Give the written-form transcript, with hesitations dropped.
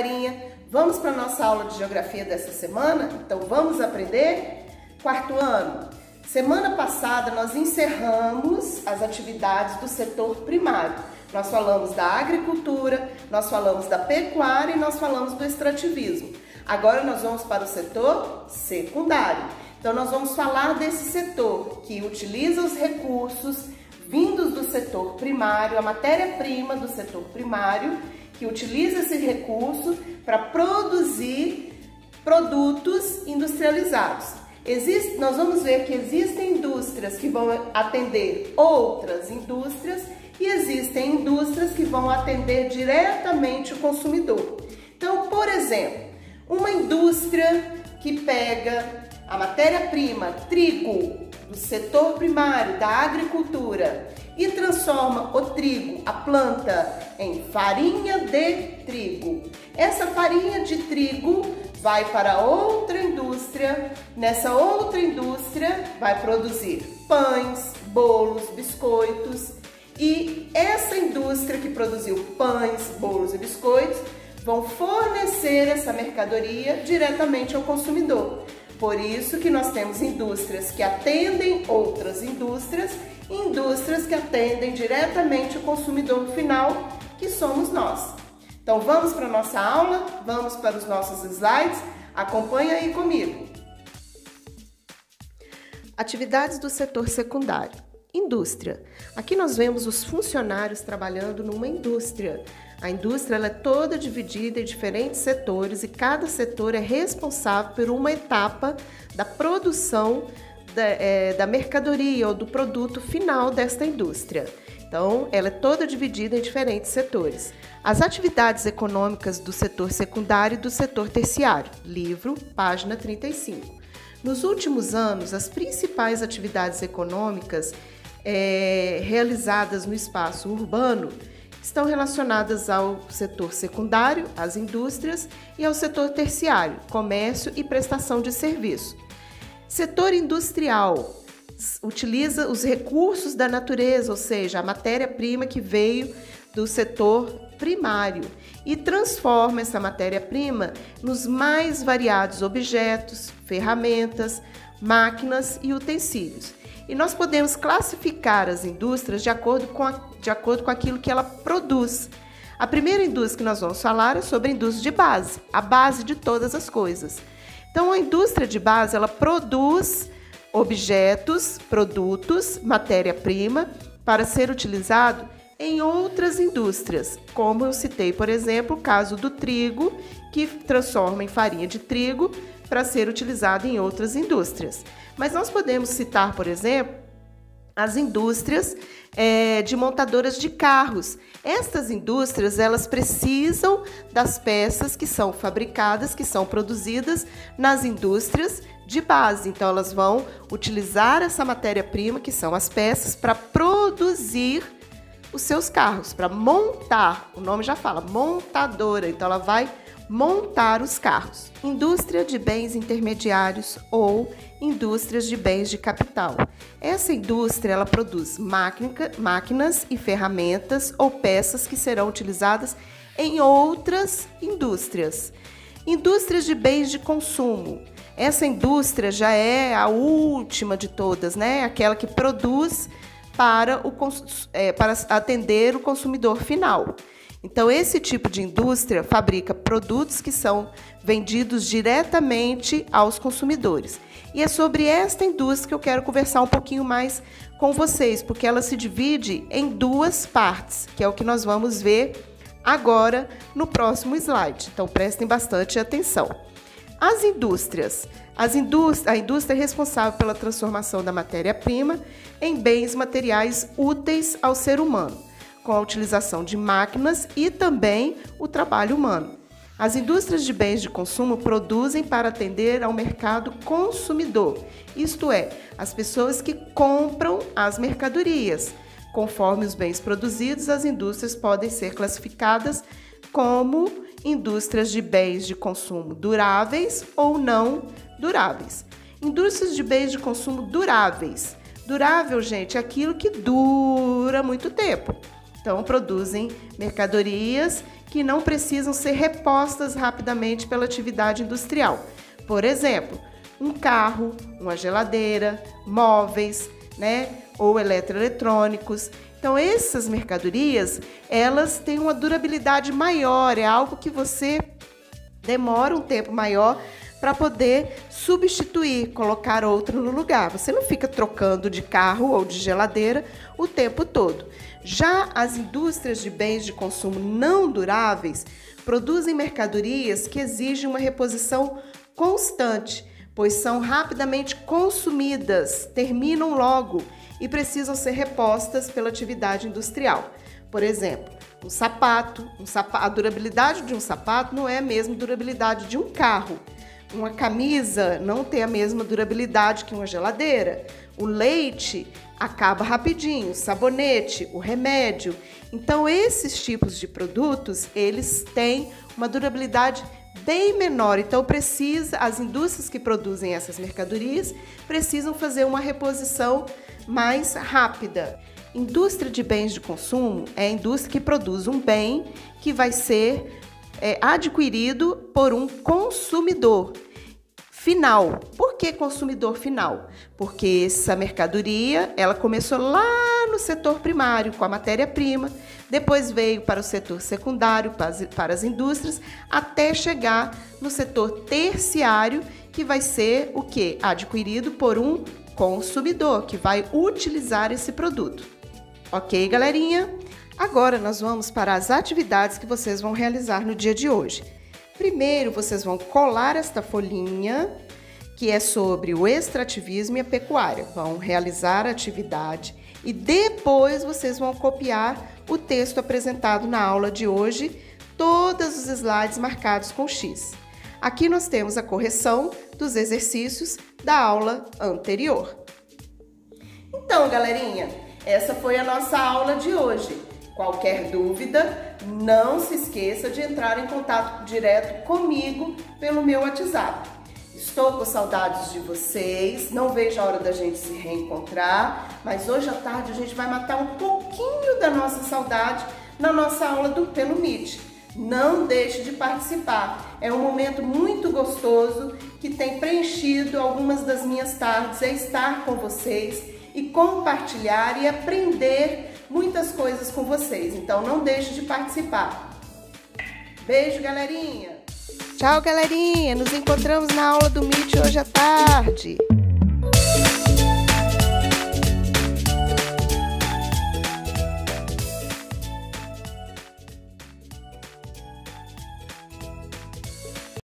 galerinha? Vamos para a nossa aula de geografia dessa semana? Então vamos aprender? Quarto ano. Semana passada nós encerramos as atividades do setor primário. Nós falamos da agricultura, nós falamos da pecuária e nós falamos do extrativismo. Agora nós vamos para o setor secundário. Então nós vamos falar desse setor que utiliza os recursos vindos do setor primário, a matéria-prima do setor primário, que utiliza esse recurso para produzir produtos industrializados. Nós vamos ver que existem indústrias que vão atender outras indústrias e existem indústrias que vão atender diretamente o consumidor. Então, por exemplo, uma indústria que pega a matéria-prima, trigo, do setor primário, da agricultura, e transforma o trigo, a planta, em farinha de trigo. Essa farinha de trigo vai para outra indústria, nessa outra indústria vai produzir pães, bolos, biscoitos, e essa indústria que produziu pães, bolos e biscoitos vão fornecer essa mercadoria diretamente ao consumidor. Por isso que nós temos indústrias que atendem outras indústrias e indústrias que atendem diretamente o consumidor final, que somos nós. Então vamos para a nossa aula, vamos para os nossos slides, acompanha aí comigo. Atividades do setor secundário. Indústria. Aqui nós vemos os funcionários trabalhando numa indústria. A indústria ela é toda dividida em diferentes setores e cada setor é responsável por uma etapa da produção da mercadoria ou do produto final desta indústria. Então, ela é toda dividida em diferentes setores. As atividades econômicas do setor secundário e do setor terciário. Livro, página 35. Nos últimos anos, as principais atividades econômicas realizadas no espaço urbano estão relacionadas ao setor secundário, às indústrias, e ao setor terciário, comércio e prestação de serviço. Setor industrial utiliza os recursos da natureza, ou seja, a matéria-prima que veio do setor primário e transforma essa matéria-prima nos mais variados objetos, ferramentas, máquinas e utensílios. E nós podemos classificar as indústrias de acordo com aquilo que ela produz. A primeira indústria que nós vamos falar é sobre a indústria de base, a base de todas as coisas. Então, a indústria de base, ela produz objetos, produtos, matéria-prima para ser utilizado em outras indústrias, como eu citei, por exemplo, o caso do trigo, que transforma em farinha de trigo para ser utilizado em outras indústrias. Mas nós podemos citar, por exemplo, as indústrias de montadoras de carros. Estas indústrias, elas precisam das peças que são fabricadas, que são produzidas nas indústrias de base. Então, elas vão utilizar essa matéria-prima, que são as peças, para produzir os seus carros, para montar. O nome já fala, montadora. Então, ela vai montar os carros. Indústria de bens intermediários ou indústrias de bens de capital. Essa indústria ela produz máquinas e ferramentas ou peças que serão utilizadas em outras indústrias. Indústrias de bens de consumo. Essa indústria já é a última de todas, né? Aquela que produz para atender o consumidor final. Então, esse tipo de indústria fabrica produtos que são vendidos diretamente aos consumidores. E é sobre esta indústria que eu quero conversar um pouquinho mais com vocês, porque ela se divide em duas partes, que é o que nós vamos ver agora no próximo slide. Então, prestem bastante atenção. As indústrias. A indústria é responsável pela transformação da matéria-prima em bens materiais úteis ao ser humano, com a utilização de máquinas e também o trabalho humano. As indústrias de bens de consumo produzem para atender ao mercado consumidor, isto é, as pessoas que compram as mercadorias. Conforme os bens produzidos, as indústrias podem ser classificadas como indústrias de bens de consumo duráveis ou não duráveis. Indústrias de bens de consumo duráveis. Durável, gente, é aquilo que dura muito tempo. Então, produzem mercadorias que não precisam ser repostas rapidamente pela atividade industrial. Por exemplo, um carro, uma geladeira, móveis, ou eletroeletrônicos. Então, essas mercadorias, elas têm uma durabilidade maior, é algo que você demora um tempo maior para poder substituir, colocar outro no lugar. Você não fica trocando de carro ou de geladeira o tempo todo. Já as indústrias de bens de consumo não duráveis produzem mercadorias que exigem uma reposição constante, pois são rapidamente consumidas, terminam logo e precisam ser repostas pela atividade industrial. Por exemplo, a durabilidade de um sapato não é a mesma durabilidade de um carro. Uma camisa não tem a mesma durabilidade que uma geladeira. O leite acaba rapidinho, o sabonete, o remédio. Então, esses tipos de produtos, eles têm uma durabilidade bem menor. Então, as indústrias que produzem essas mercadorias precisam fazer uma reposição mais rápida. Indústria de bens de consumo é a indústria que produz um bem que vai ser adquirido por um consumidor final. Por que consumidor final? Porque essa mercadoria, ela começou lá no setor primário, com a matéria-prima, depois veio para o setor secundário, para as indústrias, até chegar no setor terciário, que vai ser o quê? Adquirido por um consumidor, que vai utilizar esse produto. Ok, galerinha? Agora nós vamos para as atividades que vocês vão realizar no dia de hoje. Primeiro, vocês vão colar esta folhinha, que é sobre o extrativismo e a pecuária. Vão realizar a atividade e depois vocês vão copiar o texto apresentado na aula de hoje, todos os slides marcados com X. Aqui nós temos a correção dos exercícios da aula anterior. Então, galerinha, essa foi a nossa aula de hoje. Qualquer dúvida, não se esqueça de entrar em contato direto comigo pelo meu WhatsApp. Estou com saudades de vocês, não vejo a hora da gente se reencontrar, mas hoje à tarde a gente vai matar um pouquinho da nossa saudade na nossa aula pelo Meet. Não deixe de participar, é um momento muito gostoso que tem preenchido algumas das minhas tardes, é estar com vocês e compartilhar e aprender muitas coisas com vocês. Então não deixe de participar. Beijo, galerinha! Tchau, galerinha! Nos encontramos na aula do Meet hoje à tarde.